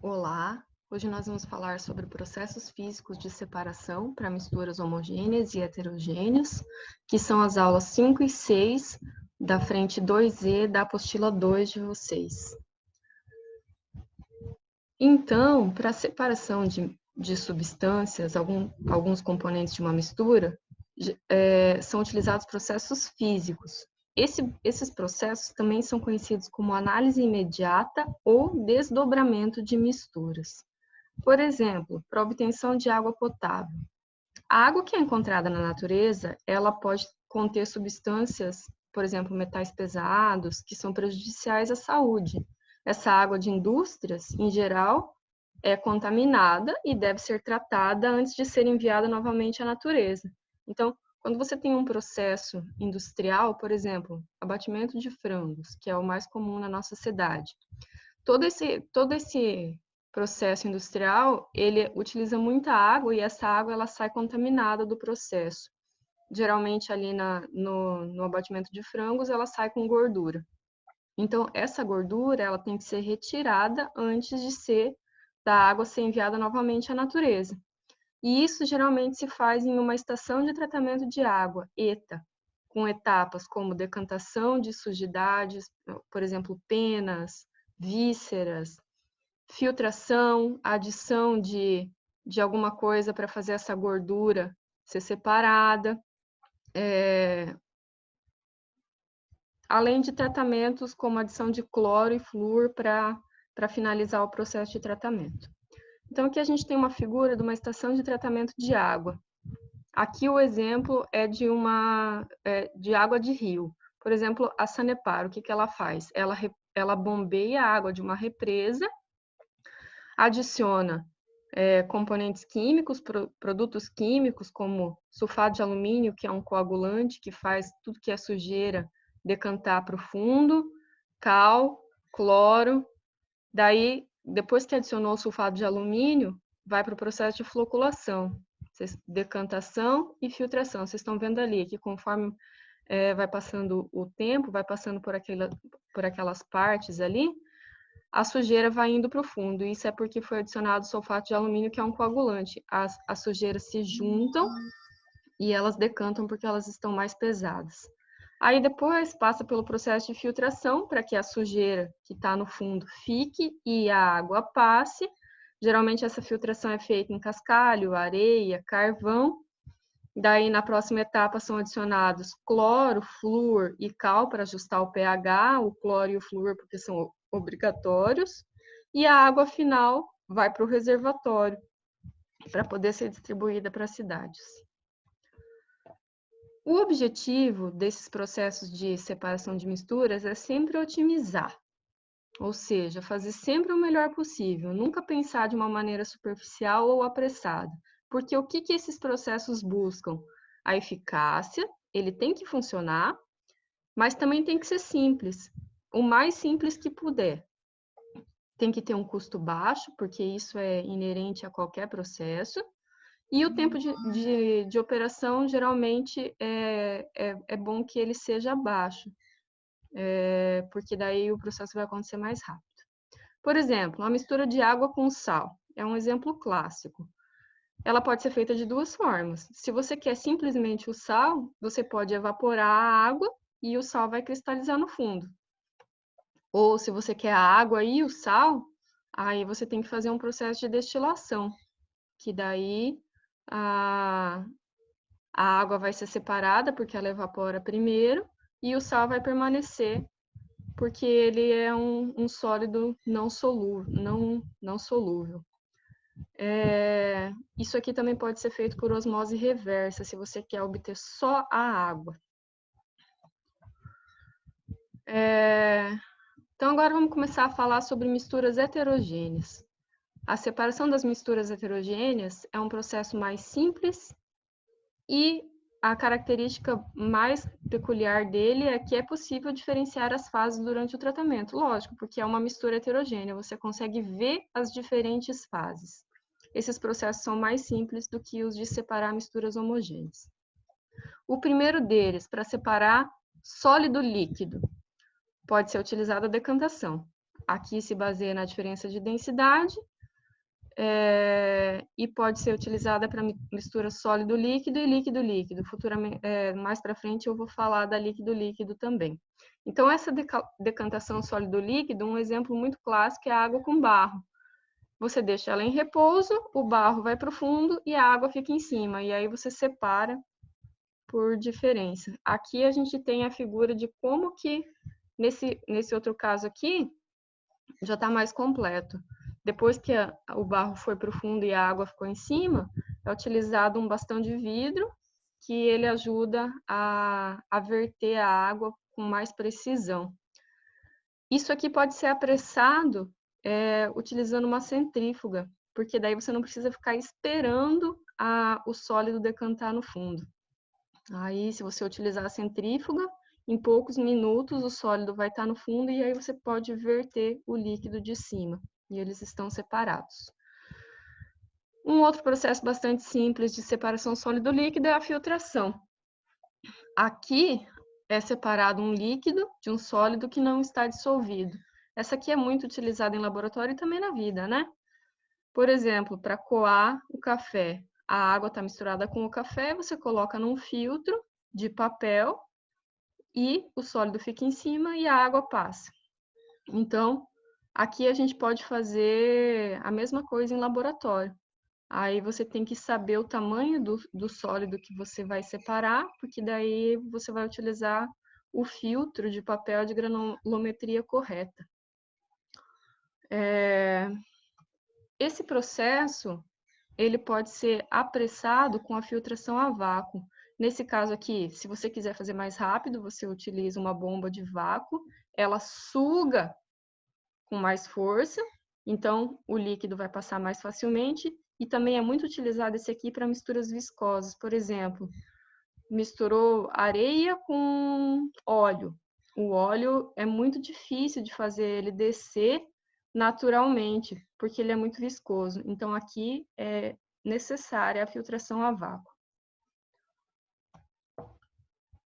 Olá, hoje nós vamos falar sobre processos físicos de separação para misturas homogêneas e heterogêneas, que são as aulas 5 e 6 da frente 2E da apostila 2 de vocês. Então, para a separação de substâncias, alguns componentes de uma mistura, são utilizados processos físicos. Esses processos também são conhecidos como análise imediata ou desdobramento de misturas. Por exemplo, para a obtenção de água potável. A água que é encontrada na natureza, ela pode conter substâncias, por exemplo, metais pesados, que são prejudiciais à saúde. Essa água de indústrias, em geral, é contaminada e deve ser tratada antes de ser enviada novamente à natureza. Então, quando você tem um processo industrial, por exemplo, abatimento de frangos, que é o mais comum na nossa cidade, todo esse processo industrial, ele utiliza muita água e essa água ela sai contaminada do processo. Geralmente ali no abatimento de frangos, ela sai com gordura. Então, essa gordura ela tem que ser retirada antes da água ser enviada novamente à natureza. E isso geralmente se faz em uma estação de tratamento de água, ETA, com etapas como decantação de sujidades, por exemplo, penas, vísceras, filtração, adição de alguma coisa para fazer essa gordura ser separada, além de tratamentos como adição de cloro e flúor para finalizar o processo de tratamento. Então, aqui a gente tem uma figura de uma estação de tratamento de água. Aqui o exemplo é de água de rio. Por exemplo, a Sanepar, o que ela faz? Ela bombeia a água de uma represa, adiciona componentes químicos, produtos químicos, como sulfato de alumínio, que é um coagulante que faz tudo que é sujeira decantar para o fundo, cal, cloro. Daí, depois que adicionou o sulfato de alumínio, vai para o processo de floculação, decantação e filtração. Vocês estão vendo ali que conforme vai passando o tempo, vai passando por aquelas partes ali, a sujeira vai indo para o fundo. Isso é porque foi adicionado sulfato de alumínio, que é um coagulante. As sujeiras se juntam e elas decantam porque elas estão mais pesadas. Aí depois passa pelo processo de filtração para que a sujeira que está no fundo fique e a água passe. Geralmente essa filtração é feita em cascalho, areia, carvão. Daí na próxima etapa são adicionados cloro, flúor e cal para ajustar o pH, o cloro e o flúor porque são obrigatórios. E a água final vai para o reservatório para poder ser distribuída para as cidades. O objetivo desses processos de separação de misturas é sempre otimizar, ou seja, fazer sempre o melhor possível, nunca pensar de uma maneira superficial ou apressada, porque o que esses processos buscam? A eficácia, ele tem que funcionar, mas também tem que ser simples, o mais simples que puder. Tem que ter um custo baixo, porque isso é inerente a qualquer processo, e o tempo de operação, geralmente, é bom que ele seja baixo, porque daí o processo vai acontecer mais rápido. Por exemplo, a mistura de água com sal é um exemplo clássico. Ela pode ser feita de duas formas. Se você quer simplesmente o sal, você pode evaporar a água e o sal vai cristalizar no fundo. Ou se você quer a água e o sal, aí você tem que fazer um processo de destilação, que daí a água vai ser separada porque ela evapora primeiro e o sal vai permanecer porque ele é um sólido não solúvel. Isso aqui também pode ser feito por osmose reversa, se você quer obter só a água. Então, agora vamos começar a falar sobre misturas heterogêneas. A separação das misturas heterogêneas é um processo mais simples e a característica mais peculiar dele é que é possível diferenciar as fases durante o tratamento. Lógico, porque é uma mistura heterogênea, você consegue ver as diferentes fases. Esses processos são mais simples do que os de separar misturas homogêneas. O primeiro deles, para separar sólido líquido, pode ser utilizada a decantação. Aqui se baseia na diferença de densidade e pode ser utilizada para mistura sólido-líquido e líquido-líquido. Futuramente, mais para frente, eu vou falar da líquido-líquido também. Então, essa decantação sólido-líquido, um exemplo muito clássico é a água com barro. Você deixa ela em repouso, o barro vai para o fundo e a água fica em cima. E aí você separa por diferença. Aqui a gente tem a figura de como que, nesse outro caso aqui, já está mais completo. Depois que o barro foi para o fundo e a água ficou em cima, é utilizado um bastão de vidro que ele ajuda a verter a água com mais precisão. Isso aqui pode ser apressado utilizando uma centrífuga, porque daí você não precisa ficar esperando o sólido decantar no fundo. Aí, se você utilizar a centrífuga, em poucos minutos o sólido vai estar no fundo e aí você pode verter o líquido de cima. E eles estão separados. Um outro processo bastante simples de separação sólido-líquido é a filtração. Aqui é separado um líquido de um sólido que não está dissolvido. Essa aqui é muito utilizada em laboratório e também na vida, né? Por exemplo, para coar o café, a água está misturada com o café, você coloca num filtro de papel e o sólido fica em cima e a água passa. Então, aqui a gente pode fazer a mesma coisa em laboratório. Aí você tem que saber o tamanho do sólido que você vai separar, porque daí você vai utilizar o filtro de papel de granulometria correta. Esse processo, ele pode ser apressado com a filtração a vácuo. Nesse caso aqui, se você quiser fazer mais rápido, você utiliza uma bomba de vácuo, ela suga com mais força, então o líquido vai passar mais facilmente, e também é muito utilizado esse aqui para misturas viscosas. Por exemplo, misturou areia com óleo. O óleo é muito difícil de fazer ele descer naturalmente, porque ele é muito viscoso. Então, aqui é necessária a filtração a vácuo.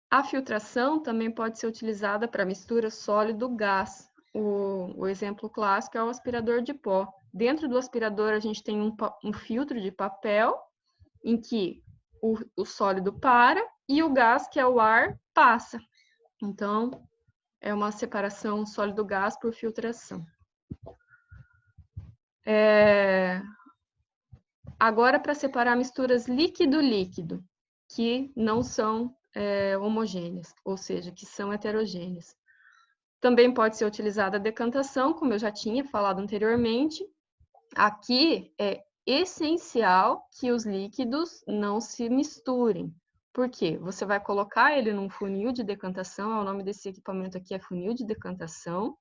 A filtração também pode ser utilizada para mistura sólido-gás. O exemplo clássico é o aspirador de pó. Dentro do aspirador, a gente tem um filtro de papel, em que o sólido para e o gás, que é o ar, passa. Então, é uma separação sólido-gás por filtração. Agora, para separar misturas líquido-líquido, que não são homogêneas, ou seja, que são heterogêneas. Também pode ser utilizada a decantação, como eu já tinha falado anteriormente. Aqui é essencial que os líquidos não se misturem. Por quê? Você vai colocar ele num funil de decantação, o nome desse equipamento aqui é funil de decantação.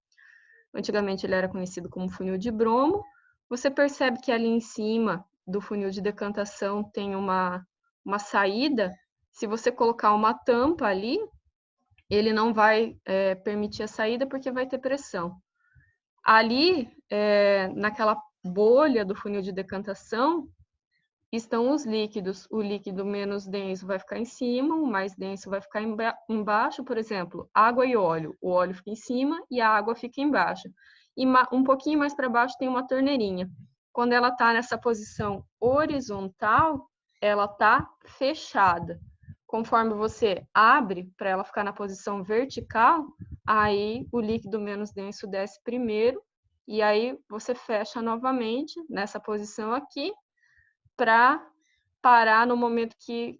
Antigamente ele era conhecido como funil de bromo. Você percebe que ali em cima do funil de decantação tem uma saída. Se você colocar uma tampa ali, ele não vai permitir a saída porque vai ter pressão. Ali, naquela bolha do funil de decantação, estão os líquidos. O líquido menos denso vai ficar em cima, o mais denso vai ficar embaixo. Por exemplo, água e óleo. O óleo fica em cima e a água fica embaixo. E um pouquinho mais para baixo tem uma torneirinha. Quando ela está nessa posição horizontal, ela está fechada. Conforme você abre para ela ficar na posição vertical, aí o líquido menos denso desce primeiro, e aí você fecha novamente nessa posição aqui, para parar no momento que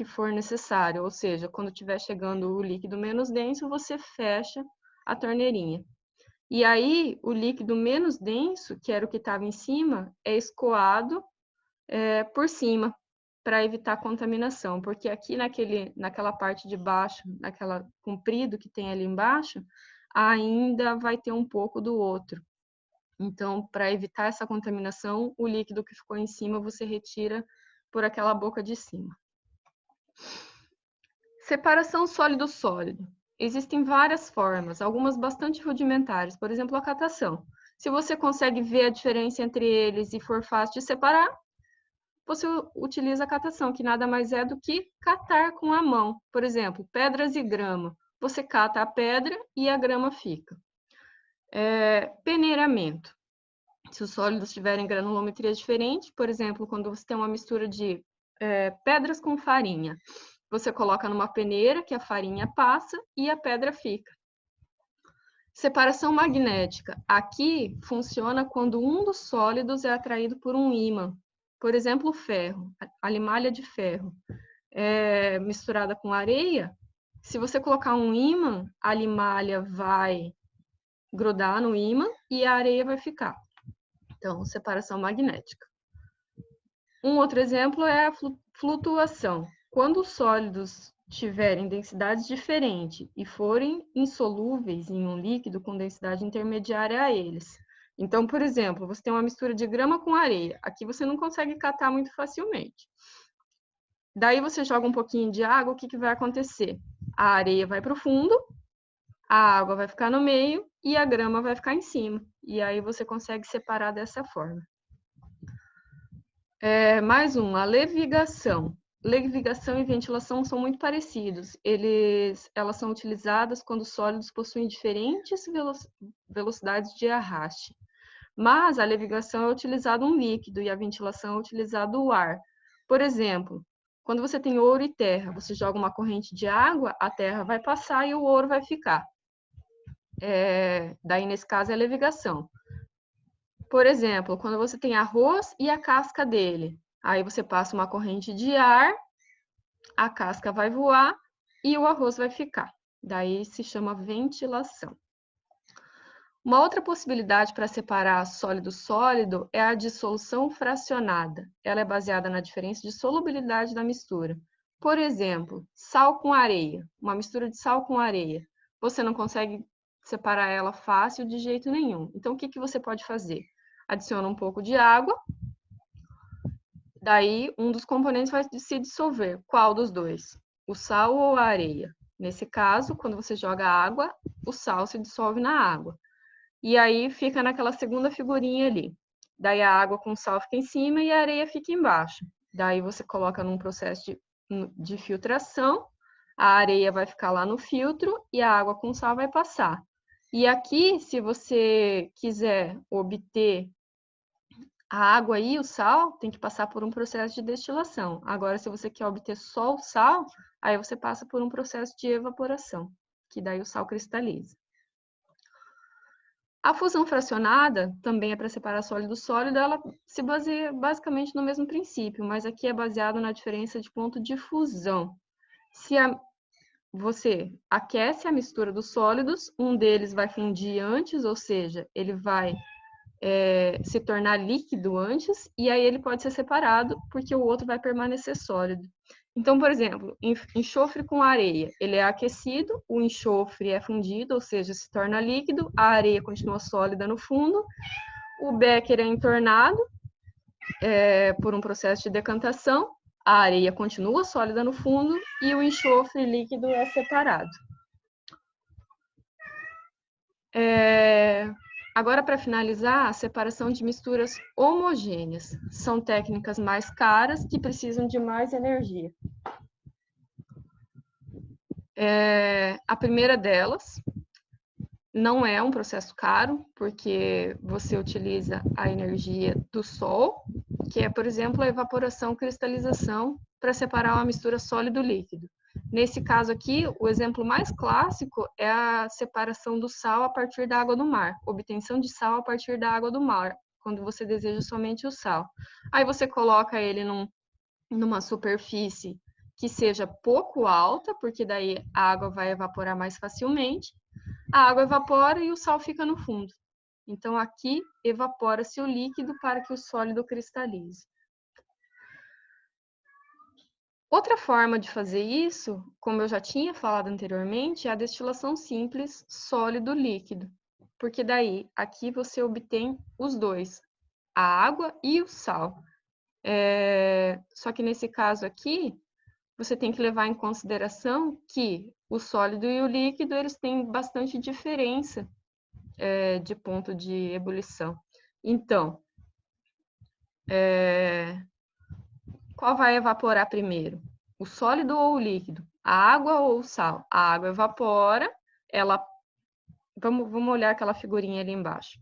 for necessário, ou seja, quando estiver chegando o líquido menos denso, você fecha a torneirinha. E aí, o líquido menos denso, que era o que estava em cima, é escoado por cima, para evitar contaminação, porque aqui naquela parte de baixo, naquela comprido que tem ali embaixo, ainda vai ter um pouco do outro. Então, para evitar essa contaminação, o líquido que ficou em cima você retira por aquela boca de cima. Separação sólido-sólido. Existem várias formas, algumas bastante rudimentares, por exemplo, a catação. Se você consegue ver a diferença entre eles e for fácil de separar, você utiliza a catação, que nada mais é do que catar com a mão. Por exemplo, pedras e grama. Você cata a pedra e a grama fica. Peneiramento. Se os sólidos tiverem granulometria diferente, por exemplo, quando você tem uma mistura de pedras com farinha, você coloca numa peneira que a farinha passa e a pedra fica. Separação magnética. Aqui funciona quando um dos sólidos é atraído por um ímã. Por exemplo, o ferro, a limalha de ferro, misturada com areia. Se você colocar um ímã, a limalha vai grudar no ímã e a areia vai ficar. Então, separação magnética. Um outro exemplo é a flutuação. Quando os sólidos tiverem densidades diferentes e forem insolúveis em um líquido com densidade intermediária a eles. Então, por exemplo, você tem uma mistura de grama com areia. Aqui você não consegue catar muito facilmente. Daí você joga um pouquinho de água, o que vai acontecer? A areia vai para o fundo, a água vai ficar no meio e a grama vai ficar em cima. E aí você consegue separar dessa forma. Mais uma, levigação. Levigação e ventilação são muito parecidos. Elas são utilizadas quando os sólidos possuem diferentes velocidades de arraste. Mas a levigação é utilizado um líquido e a ventilação é utilizado o ar. Por exemplo, quando você tem ouro e terra, você joga uma corrente de água, a terra vai passar e o ouro vai ficar. Daí, nesse caso, é a levigação. Por exemplo, quando você tem arroz e a casca dele, aí você passa uma corrente de ar, a casca vai voar e o arroz vai ficar. Daí se chama ventilação. Uma outra possibilidade para separar sólido-sólido é a dissolução fracionada. Ela é baseada na diferença de solubilidade da mistura. Por exemplo, sal com areia, uma mistura de sal com areia. Você não consegue separar ela fácil de jeito nenhum. Então, o que você pode fazer? Adiciona um pouco de água, daí um dos componentes vai se dissolver. Qual dos dois? O sal ou a areia? Nesse caso, quando você joga água, o sal se dissolve na água. E aí fica naquela segunda figurinha ali. Daí a água com sal fica em cima e a areia fica embaixo. Daí você coloca num processo de filtração, a areia vai ficar lá no filtro e a água com sal vai passar. E aqui, se você quiser obter a água e o sal, tem que passar por um processo de destilação. Agora, se você quer obter só o sal, aí você passa por um processo de evaporação, que daí o sal cristaliza. A fusão fracionada, também é para separar sólido-sólido, ela se baseia basicamente no mesmo princípio, mas aqui é baseado na diferença de ponto de fusão. Se você aquece a mistura dos sólidos, um deles vai fundir antes, ou seja, ele vai se tornar líquido antes, e aí ele pode ser separado, porque o outro vai permanecer sólido. Então, por exemplo, enxofre com areia, ele é aquecido, o enxofre é fundido, ou seja, se torna líquido, a areia continua sólida no fundo, o béquer é entornado por um processo de decantação, a areia continua sólida no fundo e o enxofre líquido é separado. Agora, para finalizar, a separação de misturas homogêneas. São técnicas mais caras que precisam de mais energia. A primeira delas não é um processo caro, porque você utiliza a energia do sol, que é, por exemplo, a evaporação, cristalização, para separar uma mistura sólido-líquido. Nesse caso aqui, o exemplo mais clássico é a separação do sal a partir da água do mar, obtenção de sal a partir da água do mar, quando você deseja somente o sal. Aí você coloca ele numa superfície que seja pouco alta, porque daí a água vai evaporar mais facilmente. A água evapora e o sal fica no fundo. Então, aqui evapora-se o líquido para que o sólido cristalize. Outra forma de fazer isso, como eu já tinha falado anteriormente, é a destilação simples sólido-líquido. Porque daí, aqui você obtém os dois, a água e o sal. Só que nesse caso aqui, você tem que levar em consideração que o sólido e o líquido, eles têm bastante diferença de ponto de ebulição. Então, qual vai evaporar primeiro? O sólido ou o líquido? A água ou o sal? A água evapora, ela... Vamos olhar aquela figurinha ali embaixo.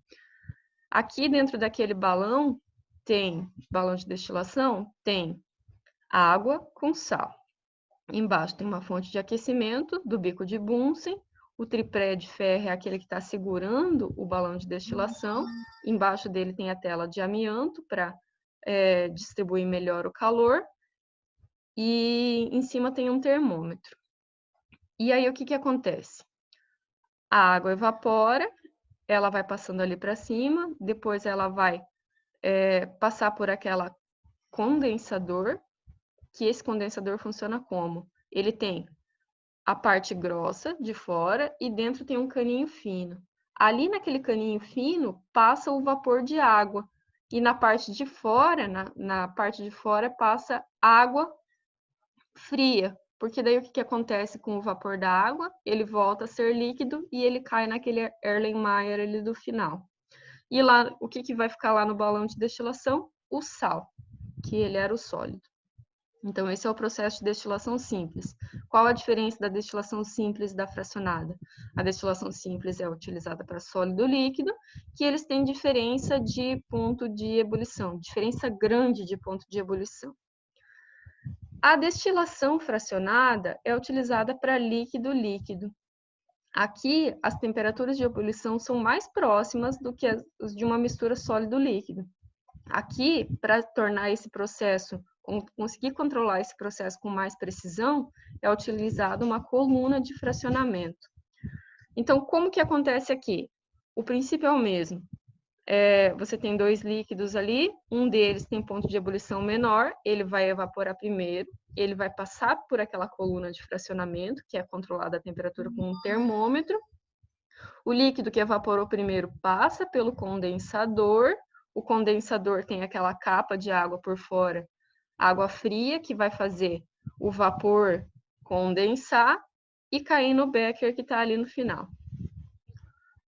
Aqui dentro daquele balão de destilação, tem água com sal. Embaixo tem uma fonte de aquecimento do bico de Bunsen. O tripé de ferro é aquele que está segurando o balão de destilação. Embaixo dele tem a tela de amianto para distribuir melhor o calor. E em cima tem um termômetro. E aí o que acontece? A água evapora, ela vai passando ali para cima, depois ela vai passar por aquela condensador, que esse condensador funciona como? Ele tem a parte grossa de fora e dentro tem um caninho fino. Ali naquele caninho fino passa o vapor de água e na parte de fora, na parte de fora passa água fria, porque daí o que acontece com o vapor da água? Ele volta a ser líquido e ele cai naquele Erlenmeyer ali do final. E lá, o que vai ficar lá no balão de destilação? O sal, que ele era o sólido. Então, esse é o processo de destilação simples. Qual a diferença da destilação simples e da fracionada? A destilação simples é utilizada para sólido líquido, que eles têm diferença de ponto de ebulição, diferença grande de ponto de ebulição. A destilação fracionada é utilizada para líquido-líquido. Aqui, as temperaturas de ebulição são mais próximas do que as de uma mistura sólido-líquido. Aqui, para tornar esse processo, conseguir controlar esse processo com mais precisão, é utilizada uma coluna de fracionamento. Então, como que acontece aqui? O princípio é o mesmo. Você tem dois líquidos ali, um deles tem ponto de ebulição menor, ele vai evaporar primeiro, ele vai passar por aquela coluna de fracionamento, que é controlada a temperatura com um termômetro. O líquido que evaporou primeiro passa pelo condensador, o condensador tem aquela capa de água por fora, água fria, que vai fazer o vapor condensar e cair no becker que está ali no final.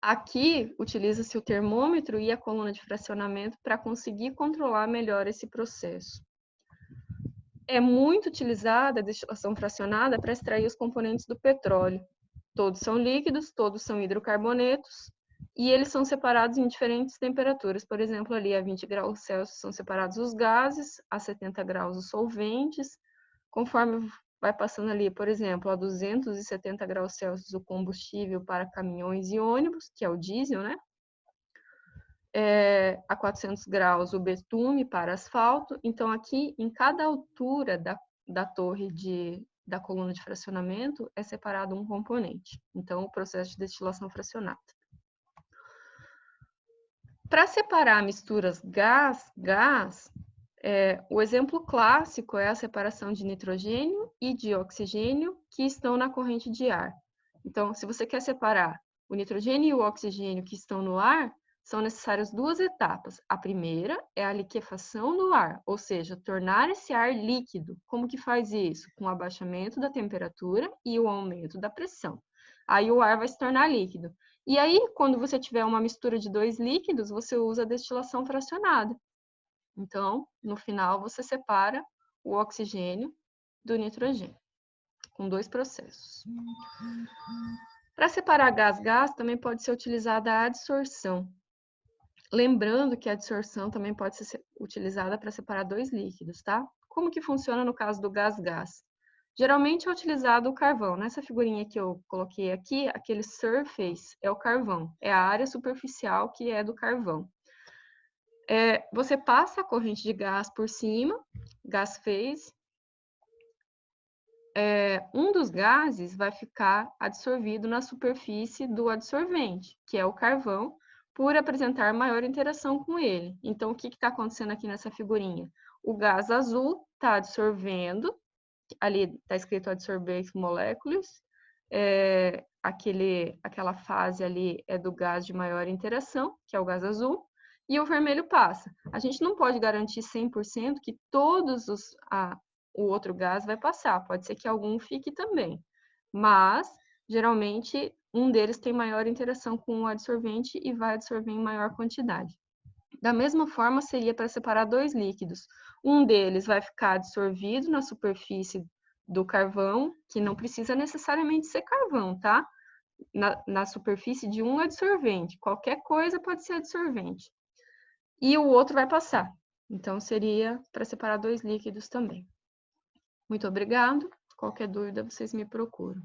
Aqui, utiliza-se o termômetro e a coluna de fracionamento para conseguir controlar melhor esse processo. É muito utilizada a destilação fracionada para extrair os componentes do petróleo. Todos são líquidos, todos são hidrocarbonetos, e eles são separados em diferentes temperaturas. Por exemplo, ali a 20 graus Celsius são separados os gases, a 70 graus os solventes. Conforme vai passando ali, por exemplo, a 270 graus Celsius o combustível para caminhões e ônibus, que é o diesel, né? A 400 graus o betume para asfalto. Então, aqui, em cada altura da torre da coluna de fracionamento, é separado um componente. Então, o processo de destilação fracionada. Para separar misturas gás-gás, o exemplo clássico é a separação de nitrogênio e de oxigênio que estão na corrente de ar. Então, se você quer separar o nitrogênio e o oxigênio que estão no ar, são necessárias duas etapas. A primeira é a liquefação do ar, ou seja, tornar esse ar líquido. Como que faz isso? Com o abaixamento da temperatura e o aumento da pressão. Aí o ar vai se tornar líquido. E aí, quando você tiver uma mistura de dois líquidos, você usa a destilação fracionada. Então, no final, você separa o oxigênio do nitrogênio, com dois processos. Para separar gás-gás, também pode ser utilizada a adsorção. Lembrando que a adsorção também pode ser utilizada para separar dois líquidos, tá? Como que funciona no caso do gás-gás? Geralmente é utilizado o carvão. Nessa figurinha que eu coloquei aqui, aquele surface é o carvão. É a área superficial que é do carvão. Você passa a corrente de gás por cima, gás phase. Um dos gases vai ficar adsorvido na superfície do adsorvente, que é o carvão, por apresentar maior interação com ele. Então, o que está acontecendo aqui nessa figurinha? O gás azul está adsorvendo, ali está escrito adsorbate molecules, aquela fase ali é do gás de maior interação, que é o gás azul, e o vermelho passa. A gente não pode garantir 100% que todos o outro gás vai passar, pode ser que algum fique também, mas geralmente um deles tem maior interação com o adsorvente e vai adsorver em maior quantidade. Da mesma forma, seria para separar dois líquidos. Um deles vai ficar adsorvido na superfície do carvão, que não precisa necessariamente ser carvão, tá? Na superfície de um adsorvente. Qualquer coisa pode ser adsorvente. e o outro vai passar. Então, seria para separar 2 líquidos também. Muito obrigado. Qualquer dúvida, vocês me procuram.